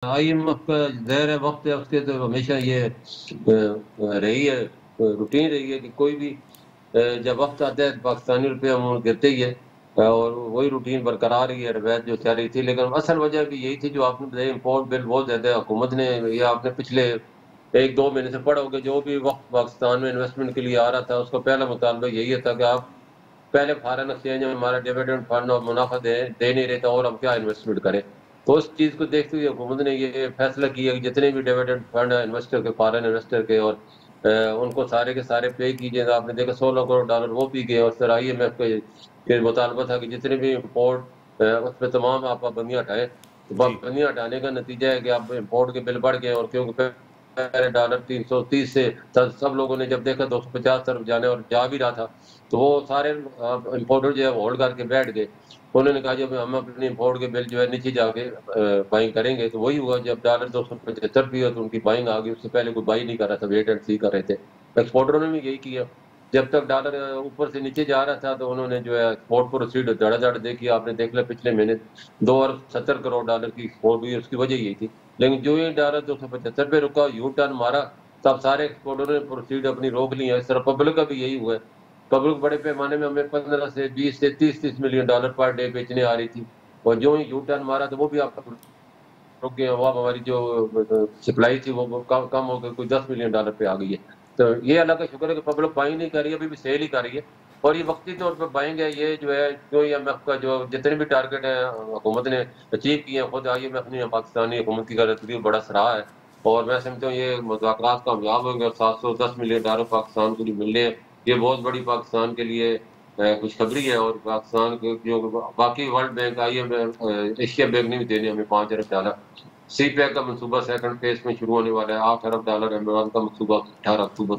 IMF کا ظاہر ہے وقت ہے اس کے تو ہمیشہ یہ رہی ہے روٹین رہی ہے کہ کوئی بھی جب وقت آتا ہے پاکستانی روپے عموماً گرتے ہی ہے اور وہی روٹین برقرار رہی ہے روایت جو چل رہی تھی لیکن اصل وجہ بھی یہی تھی جو آپ نے بتایا امپورٹ بل بہت زیادہ حکومت نے یہ آپ نے پچھلے ایک دو مہینے سے پڑھا ہوگا جو بھی وقت پاکستان میں انویسٹمنٹ کے لیے آ رہا تھا اس کا پہلا مطالبہ یہی تھا کہ آپ پہلے فارن ایکسچینج میں ہمارا ڈیویڈنڈ فنڈ اور منافع دے نہیں رہتا اور ہم کیا انویسٹمنٹ کریں تو اس چیز کو دیکھتے ہوئے حکومت نے یہ فیصلہ کیا کہ جتنے بھی ڈیویڈنڈ فنڈ ہیں انویسٹر کے فارن انویسٹر کے اور ان کو سارے کے سارے پے کیجیے گا آپ نے دیکھا 16 کروڑ ڈالر وہ بھی گئے اور پھر IMF کا مطالبہ تھا کہ جتنے بھی امپورٹ اس پہ تمام آپ پابندیاں ہٹائیں تو جی پابندیاں ہٹانے کا نتیجہ ہے کہ آپ امپورٹ کے بل بڑھ گئے اور کیونکہ پہلے ڈالر 330 سے سب لوگوں نے جب دیکھا 250 طرف جانے اور جا بھی رہا تھا تو وہ سارے امپورٹر جو ہے ہولڈ کر کے بیٹھ گئے انہوں نے کہا جب ہم اپنے امپورٹ کے بل جو ہے نیچے جا کے بائنگ کریں گے تو وہی ہوا جب ڈالر 275 بھی ہوا تو ان کی بائنگ آ گئی اس سے پہلے کوئی بائی نہیں کر رہا تھا ویٹ اینڈ سی کر رہے تھے ایکسپورٹروں نے بھی یہی کیا جب تک ڈالر اوپر سے نیچے جا رہا تھا تو انہوں نے جو ہے ایکسپورٹ پروسیڈ دڑا دڑ دیکھی آپ نے دیکھ لیا پچھلے مہینے 2 ارب 70 کروڑ ڈالر کی ایکسپورٹ ہوئی اس کی وجہ یہی تھی لیکن جو ہی ڈالر 275 پہ رکا یو ٹرن مارا تب سارے ایکسپورٹروں نے پروسیڈ اپنی روک لی ہے اس طرح پبلک کا بھی یہی ہوا ہے پبلک بڑے پیمانے میں ہمیں 15 سے 20 سے 30 ملین ڈالر پر ڈے بیچنے آ رہی تھی اور جو ہی یو ٹرن مارا تو وہ بھی آپ رک گئے وہ ہماری جو سپلائی تھی وہ کم ہو گئی کوئی 10 ملین ڈالر پہ آ گئی ہے تو یہ اللہ کا شکر ہے کہ پبلک بائنگ نہیں کر رہی ہے ابھی بھی سیل ہی کر رہی ہے اور یہ وقتی طور پہ بائنگ ہے یہ جو ہے جو IMF کا جو جتنے بھی ٹارگٹ ہیں حکومت نے اچیو کیے ہیں خود IMF نے پاکستانی حکومت کی کرتی بڑا سراہا ہے اور میں سمجھتا ہوں یہ مذاکرات کامیاب ہوں گے اور 710 ملین ڈالر پاکستان کو جو ملنے ہیں یہ بہت بڑی پاکستان کے لیے خوشخبری ہے اور پاکستان کے جو باقی world bank IMF Asia bank نے بھی دینے ہمیں 5 ارب ڈالر سی پیک کا منصوبہ سیکنڈ فیز میں شروع ہونے والا ہے 8 ارب ڈالر عمران کا منصوبہ 18 اکتوبر